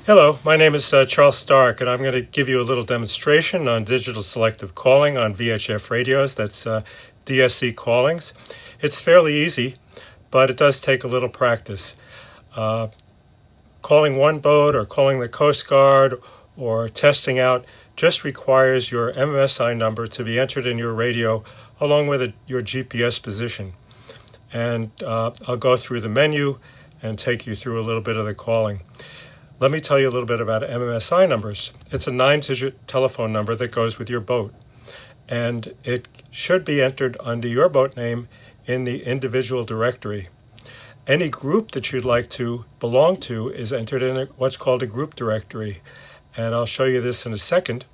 Hello, my name is Charles Stark, and I'm going to give you a little demonstration on digital selective calling on VHF radios. That's DSC callings. It's fairly easy, but it does take a little practice. Uh, Calling one boat or calling the Coast Guard or testing out just requires your MMSI number to be entered in your radio along with your GPS position. And I'll go through the menu and take you through a little bit of the calling. Let me tell you a little bit about MMSI numbers. It's a 9-digit telephone number that goes with your boat, and it should be entered under your boat name in the individual directory. Any group that you'd like to belong to is entered in what's called a group directory, and I'll show you this in a second.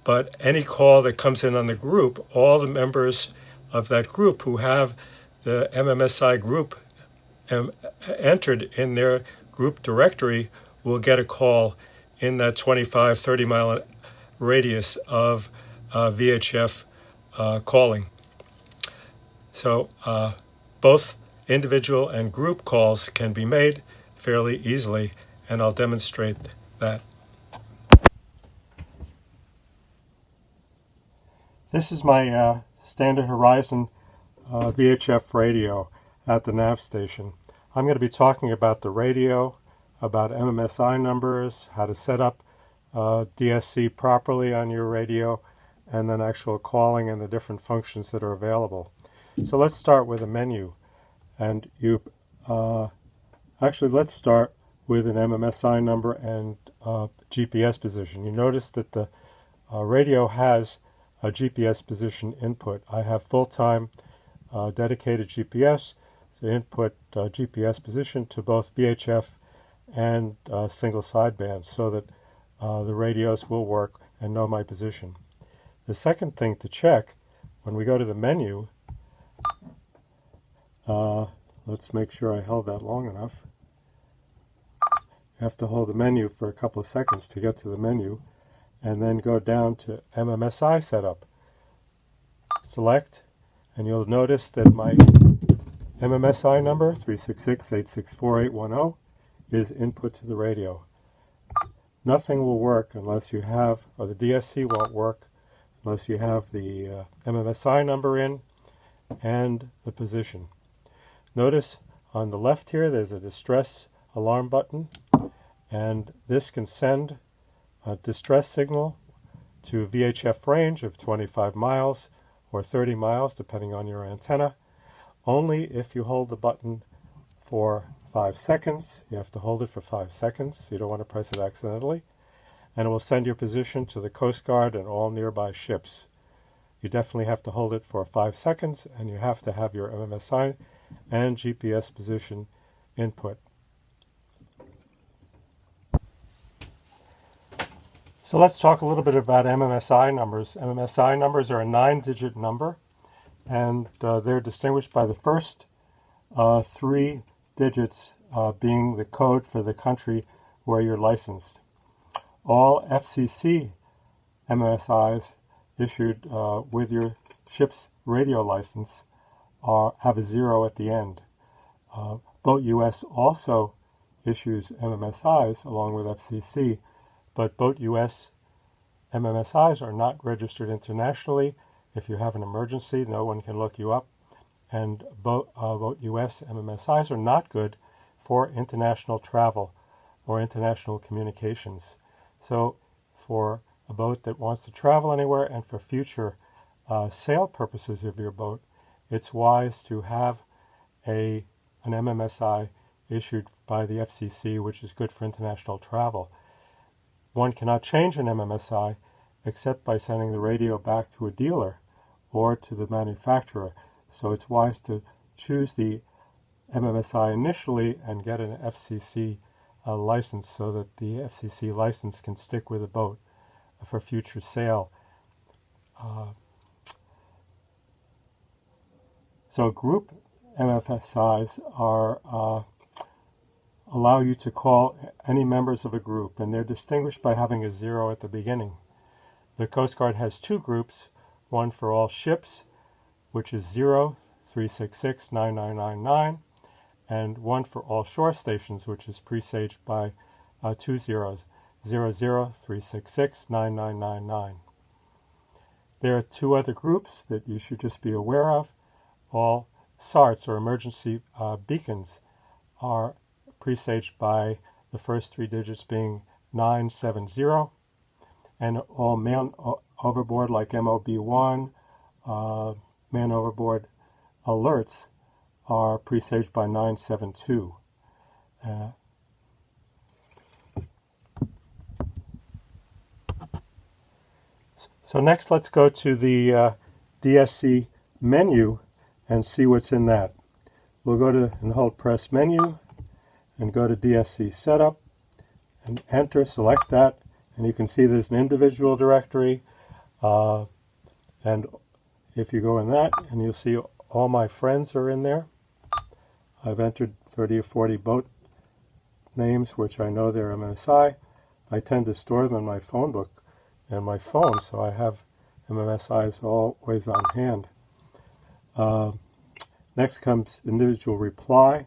But any call that comes in on the group, all the members of that group who have the MMSI group entered in their group directory will get a call in that 25, 30 mile radius of VHF calling. So both individual and group calls can be made fairly easily, and I'll demonstrate that. This is my Standard Horizon VHF radio at the nav station. I'm going to be talking about the radio, about MMSI numbers, how to set up DSC properly on your radio, and then actual calling and the different functions that are available. So let's start with a menu. And let's start with an MMSI number and GPS position. You notice that the radio has a GPS position input. I have full-time dedicated GPS, so input GPS position to both VHF and single sidebands so that the radios will work and know my position. The second thing to check when we go to the menu, let's make sure I held that long enough. You have to hold the menu for a couple of seconds to get to the menu, and then go down to MMSI setup. Select, and you'll notice that my MMSI number, 366-864-810, is input to the radio. Nothing will work unless you have, or the DSC won't work unless you have the MMSI number in and the position. Notice on the left here there's a distress alarm button, and this can send a distress signal to VHF range of 25 miles or 30 miles depending on your antenna, only if you hold the button for 5 seconds. You have to hold it for 5 seconds. You don't want to press it accidentally. And it will send your position to the Coast Guard and all nearby ships. You definitely have to hold it for 5 seconds, and you have to have your MMSI and GPS position input. So let's talk a little bit about MMSI numbers. MMSI numbers are a 9-digit number, and they're distinguished by the first 3 digits being the code for the country where you're licensed. All FCC MMSIs issued with your ship's radio license have a 0 at the end. Boat US also issues MMSIs along with FCC, but Boat US MMSIs are not registered internationally. If you have an emergency, no one can look you up. And Boat US MMSIs are not good for international travel or international communications. So for a boat that wants to travel anywhere and for future sale purposes of your boat, it's wise to have an MMSI issued by the FCC, which is good for international travel. One cannot change an MMSI except by sending the radio back to a dealer or to the manufacturer. So it's wise to choose the MMSI initially and get an FCC license so that the FCC license can stick with the boat for future sale. So group MMSIs allow you to call any members of a group, and they're distinguished by having a 0 at the beginning. The Coast Guard has 2 groups, one for all ships, which is 0-366-9999, and one for all shore stations, which is presaged by two zeros, 003669999. There are two other groups that you should just be aware of. All SARTs, or emergency beacons, are presaged by the first three digits being 970, and all man overboard, like MOB1, man overboard alerts, are presaged by 972. So next, let's go to the DSC menu and see what's in that. We'll go to and hold press menu and go to DSC setup and enter, select that, and you can see there's an individual directory, and if you go in that, and you'll see all my friends are in there. I've entered 30 or 40 boat names, which I know they're MMSI. I tend to store them in my phone book and my phone, so I have MMSIs always on hand. Next comes individual reply.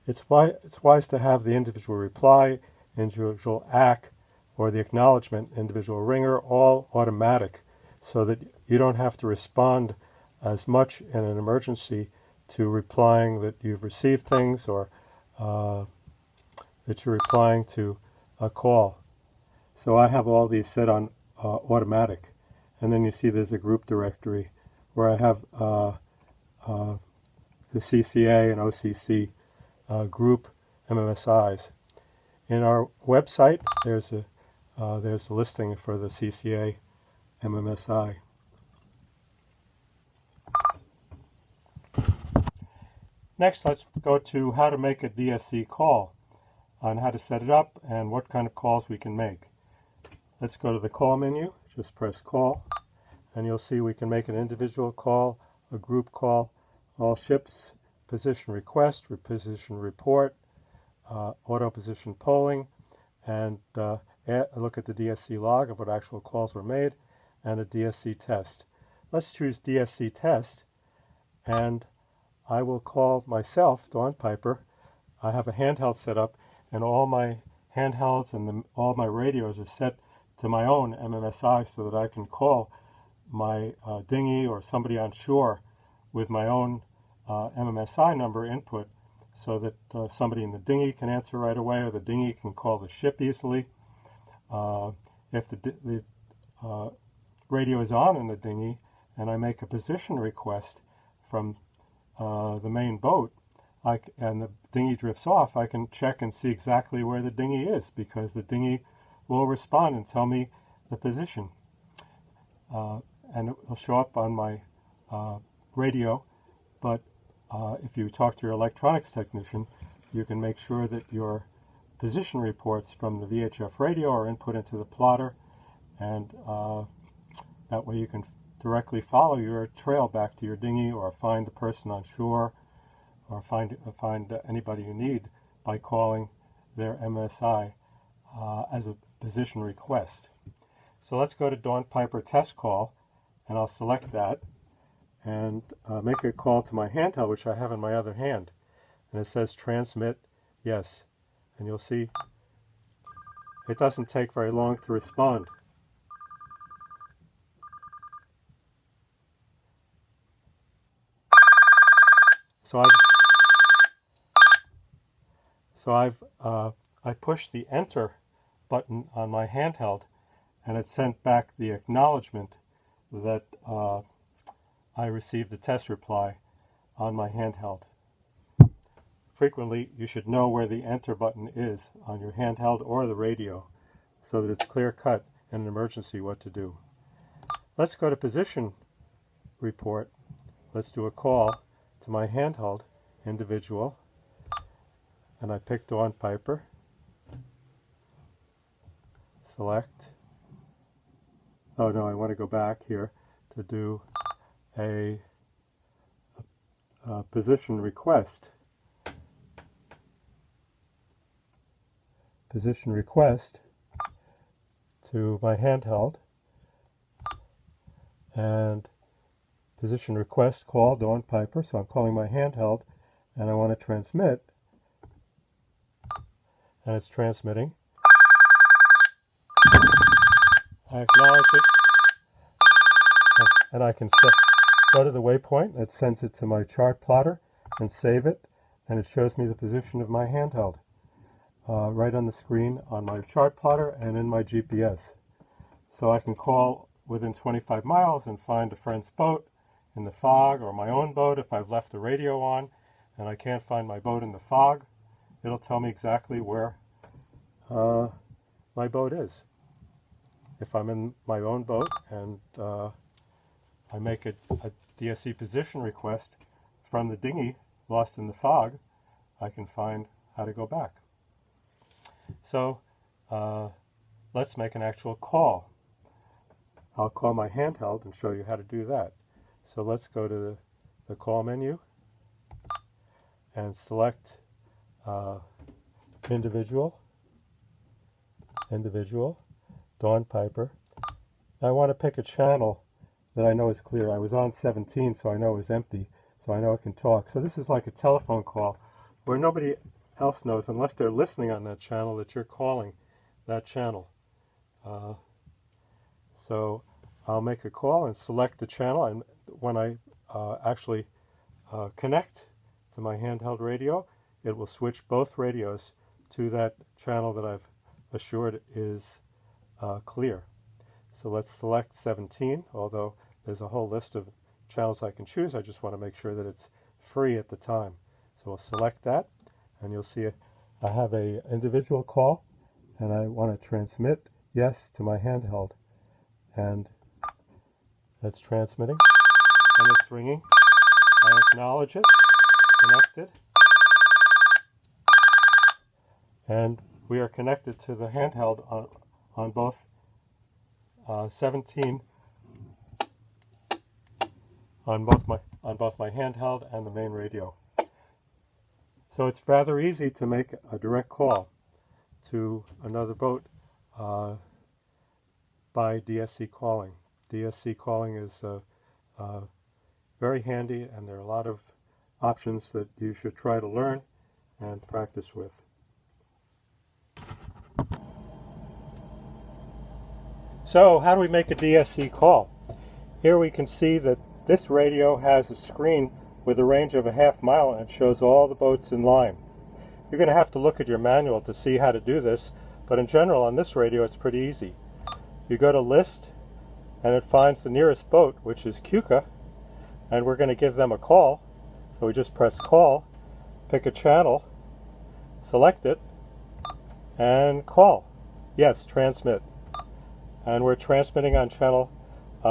It's wise to have the individual reply, individual ACK, or the acknowledgement, individual ringer, all automatic, so that you don't have to respond as much in an emergency to replying that you've received things, or that you're replying to a call. So I have all these set on automatic. And then you see there's a group directory where I have the CCA and OCC group MMSIs. In our website, there's a listing for the CCA MMSI. Next, let's go to how to make a DSC call, on how to set it up and what kind of calls we can make. Let's go to the call menu, just press call, and you'll see we can make an individual call, a group call, all ships, position request, position report, auto position polling, and look at the DSC log of what actual calls were made, and a DSC test. Let's choose DSC test, and I will call myself, Dawn Piper. I have a handheld set up, and all my handhelds and all my radios are set to my own MMSI so that I can call my dinghy or somebody on shore with my own MMSI number input, so that somebody in the dinghy can answer right away, or the dinghy can call the ship easily. If the radio is on in the dinghy and I make a position request from the main boat, and the dinghy drifts off, I can check and see exactly where the dinghy is, because the dinghy will respond and tell me the position. And it will show up on my radio, but if you talk to your electronics technician, you can make sure that your position reports from the VHF radio are input into the plotter, and that way you can directly follow your trail back to your dinghy, or find the person on shore, or find anybody you need by calling their MSI as a position request. So let's go to Dawn Piper test call, and I'll select that and make a call to my handheld, which I have in my other hand, and it says transmit yes, and you'll see it doesn't take very long to respond. I pushed the enter button on my handheld, and it sent back the acknowledgement that I received the test reply on my handheld. Frequently, you should know where the enter button is on your handheld or the radio, so that it's clear cut in an emergency what to do. Let's go to position report. Let's do a call to my handheld individual, and I pick Dawn Piper. Select. Oh no, I want to go back here to do a position request. Position request to my handheld, and position request call Dawn Piper. So I'm calling my handheld, and I want to transmit, and it's transmitting. I acknowledge it, and I can go to the waypoint. It sends it to my chart plotter and save it, and it shows me the position of my handheld right on the screen on my chart plotter and in my GPS. So I can call within 25 miles and find a friend's boat in the fog, or my own boat if I've left the radio on and I can't find my boat in the fog. It'll tell me exactly where my boat is. If I'm in my own boat and I make a DSC position request from the dinghy lost in the fog, I can find how to go back. So let's make an actual call. I'll call my handheld and show you how to do that. So let's go to the call menu and select individual, Dawn Piper. I want to pick a channel that I know is clear. I was on 17, so I know it was empty, so I know I can talk. So this is like a telephone call where nobody else knows, unless they're listening on that channel, that you're calling that channel. So I'll make a call and select the channel, and when I actually connect to my handheld radio, it will switch both radios to that channel that I've assured is clear. So let's select 17, although there's a whole list of channels I can choose. I just want to make sure that it's free at the time. So we'll select that, and you'll see I have a individual call, and I want to transmit yes to my handheld. And that's transmitting, and it's ringing. I acknowledge it, connected, and we are connected to the handheld on both 17 on both my handheld and the main radio. So it's rather easy to make a direct call to another boat by DSC calling. DSC calling is very handy, and there are a lot of options that you should try to learn and practice with. So how do we make a DSC call? Here we can see that this radio has a screen with a range of a half mile, and it shows all the boats in line. You're going to have to look at your manual to see how to do this, but in general on this radio it's pretty easy. You go to list, and it finds the nearest boat, which is Cuca, and we're going to give them a call. So we just press call, pick a channel, select it, and call. Yes, transmit. And we're transmitting on channel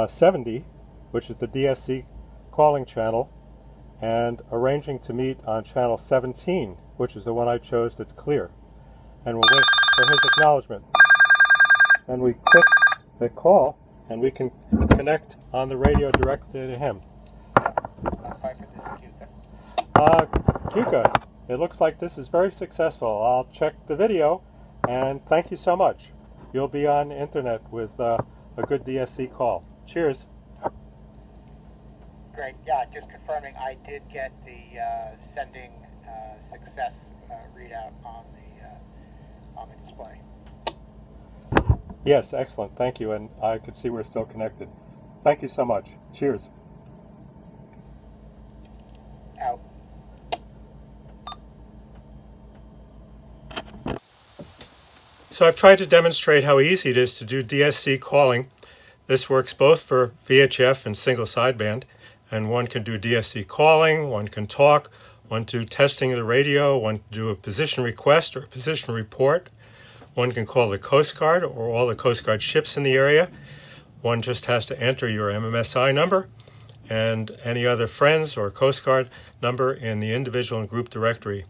70, which is the DSC calling channel, and arranging to meet on channel 17, which is the one I chose that's clear. And we'll wait for his acknowledgement. And we click the call, and we can connect on the radio directly to him. Cuca, it looks like this is very successful. I'll check the video, and thank you so much. You'll be on internet with a good DSC call. Cheers. Great. Yeah, just confirming, I did get the sending success readout on the display. Yes, excellent. Thank you. And I could see we're still connected. Thank you so much. Cheers. Out. So I've tried to demonstrate how easy it is to do DSC calling. This works both for VHF and single sideband, and one can do DSC calling, one can talk, one can do testing of the radio, one can do a position request or a position report, one can call the Coast Guard or all the Coast Guard ships in the area. One just has to enter your MMSI number and any other friends or Coast Guard number in the individual and group directory.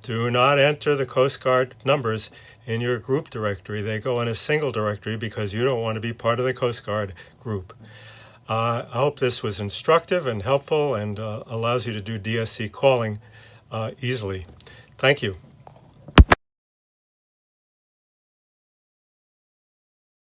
Do not enter the Coast Guard numbers in your group directory. They go in a single directory because you don't want to be part of the Coast Guard group. I hope this was instructive and helpful and allows you to do DSC calling easily. Thank you.